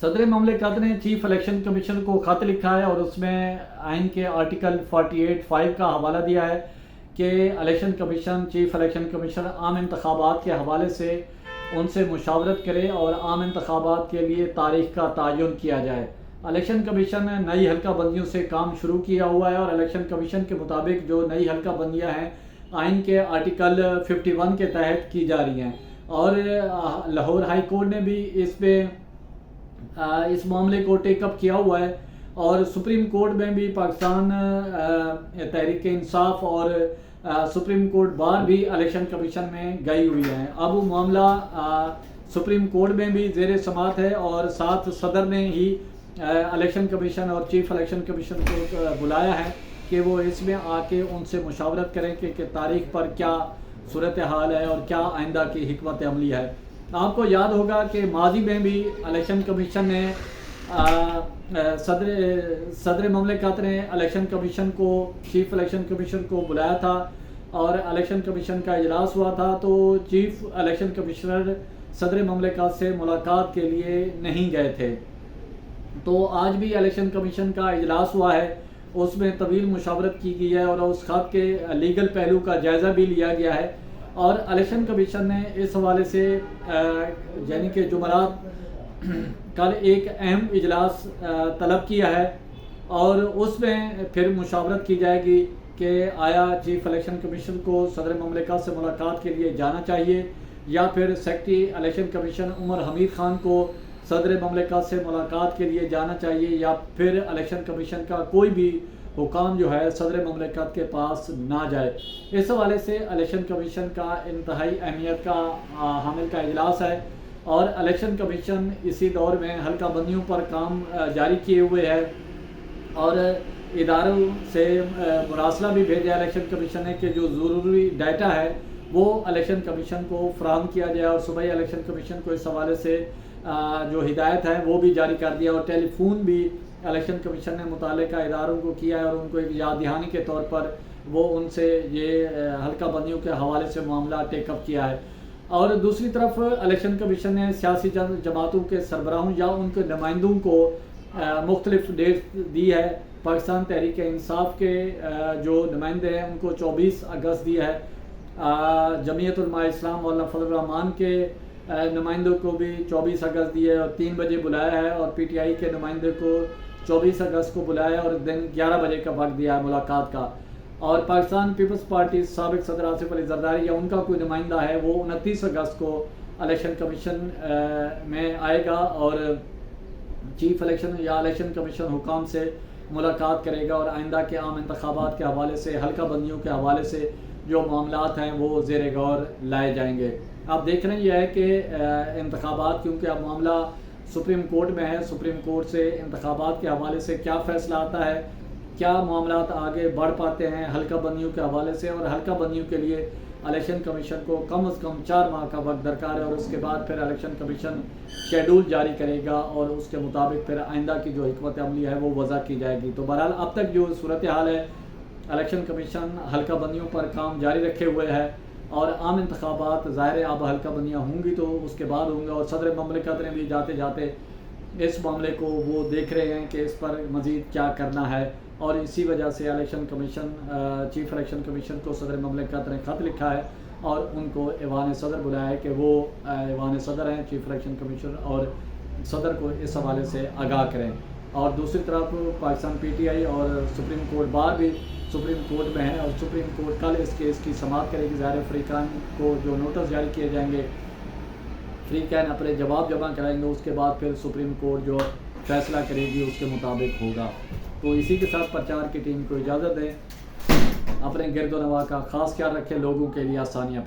सदर ममलिकत ने chief election commission को ख़त लिखा है और उसमें आइन के आर्टिकल 48(5) का हवाला दिया है कि election commission chief election commission आम इंतखाबात के हवाले से उनसे मुशावरत करे और आम इंतखाबात के लिए तारीख का तयन किया जाए। इलेक्शन कमीशन ने नई हल्का बंदियों से काम शुरू किया हुआ है और इलेक्शन कमीशन के मुताबिक जो नई हल्का बंदियाँ हैं आइन के आर्टिकल 51 के तहत की जा रही हैं और लाहौर हाई कोर्ट ने भी इस मामले को टेकअप किया हुआ है और सुप्रीम कोर्ट में भी पाकिस्तान तहरीक इंसाफ और सुप्रीम कोर्ट बार भी इलेक्शन कमीशन में गई हुई है। अब वो मामला सुप्रीम कोर्ट में भी ज़ेर समात है और साथ सदर ने ही इलेक्शन कमीशन और चीफ इलेक्शन कमीशन को बुलाया है कि वो इसमें आके उनसे मुशावरत करें कि तारीख पर क्या सूरत हाल है और क्या आइंदा की हिकमत अमली है। आपको याद होगा कि माजी में भी इलेक्शन कमीशन ने सदर ममलिकत ने इलेक्शन कमीशन को चीफ इलेक्शन कमीशन को बुलाया था और इलेक्शन कमीशन का इजलास हुआ था, तो चीफ इलेक्शन कमिश्नर सदर ममलिकत से मुलाकात के लिए नहीं गए थे। तो आज भी इलेक्शन कमीशन का इजलास हुआ है, उसमें तवील मुशावरत की गई है और उस खत के लीगल पहलू का जायज़ा भी लिया गया है और इलेक्शन कमीशन ने इस हवाले से यानी कि जुमरात कल एक अहम इजलास तलब किया है और उसमें फिर मुशावरत की जाएगी कि आया चीफ इलेक्शन कमीशन को सदर ममलिकत से मुलाकात के लिए जाना चाहिए या फिर secretary election commission Umar Hameed Khan को सदर ममलिकत से मुलाकात के लिए जाना चाहिए या फिर इलेक्शन कमीशन का कोई भी हुकाम जो है सदर ममलिकत के पास ना जाए। इस हवाले से इलेक्शन कमीशन का इंतहाई अहमियत का हामिल का इजलास है और इलेक्शन कमीशन इसी दौर में हल्का बंदियों पर काम जारी किए हुए है और इदारों से मुरासला भी भेजा इलेक्शन कमीशन ने कि जो ज़रूरी डाटा है वो इलेक्शन कमीशन को फराहम किया जाए और सुबह इलेक्शन कमीशन को इस हवाले से जो हिदायत है वो भी जारी कर दिया और टेलीफोन भी इलेक्शन कमीशन ने मुतालिका इदारों को किया है और उनको एक याद दहानी के तौर पर वो उनसे ये हल्का बंदियों के हवाले से मामला टेकअप किया है। और दूसरी तरफ इलेक्शन कमीशन ने सियासी जमातों के सरबराहों या उनके नुमाइंदों को मुख्तलिफ डेट दी है। पाकिस्तान तहरीक इंसाफ के जो नुमाइंदे हैं उनको 24 अगस्त दिया है, जमीयत उलमा इस्लाम मौलाना फजल रहमान के नुमाइंदों को भी 24 अगस्त दिए और 3 बजे बुलाया है और PTI के नुमाइंदे को 24 अगस्त को बुलाया और दिन 11 बजे का वक्त दिया है मुलाकात का। और पाकिस्तान पीपल्स पार्टी साबिक सदर आसिफ अली जरदारी या उनका कोई नुमाइंदा है वो 29 अगस्त को इलेक्शन कमीशन में आएगा और चीफ इलेक्शन या इलेक्शन कमीशन हुकाम से मुलाकात करेगा और आइंदा के आम इंतखाबात के हवाले से हल्का बंदियों के हवाले से जो मामलात हैं वो ज़ेर गौर लाए जाएंगे। आप देख रहे हैं यह है कि इंतखाबात क्योंकि अब मामला सुप्रीम कोर्ट में है, सुप्रीम कोर्ट से इंतखाबात के हवाले से क्या फ़ैसला आता है, क्या मामलात आगे बढ़ पाते हैं हल्का बंदियों के हवाले से और हल्का बंदियों के लिए इलेक्शन कमीशन को कम से कम 4 माह का वक्त दरकार है और उसके बाद फिर इलेक्शन कमीशन शेड्यूल जारी करेगा और उसके मुताबिक फिर आइंदा की जो हिकमत अमली है वो वज़ा की जाएगी। तो बहरहाल अब तक जो सूरत हाल है इलेक्शन कमीशन हल्का बंदियों पर काम जारी रखे हुए है और आम इंतखाबात ज़ाहिर अब हल्का बंदियाँ होंगी तो उसके बाद होंगे और सदर ममलिकत ने भी जाते जाते इस मामले को वो देख रहे हैं कि इस पर मज़ीद क्या करना है और इसी वजह से election commission chief election commission को सदर ममलिकत ने ख़त लिखा है और उनको ऐवान सदर बुलाया है कि वो ऐवान सदर हैं चीफ इलेक्शन कमीशन और सदर को इस हवाले से आगाह करें। और दूसरी तरफ पाकिस्तान PTI और सुप्रीम कोर्ट बार भी सुप्रीम कोर्ट में है और सुप्रीम कोर्ट कल इस केस की समाअत करेगी। ज़ाहिर फ़रीक़ान को जो नोटिस जारी किए जाएंगे फ़रीक़ान अपने जवाब जमा कराएंगे, उसके बाद फिर सुप्रीम कोर्ट जो फैसला करेगी उसके मुताबिक होगा। तो इसी के साथ प्रचार की टीम को इजाज़त दें, अपने गिरदो नवा का ख़ास ख्याल रखें, लोगों के लिए आसानियाँ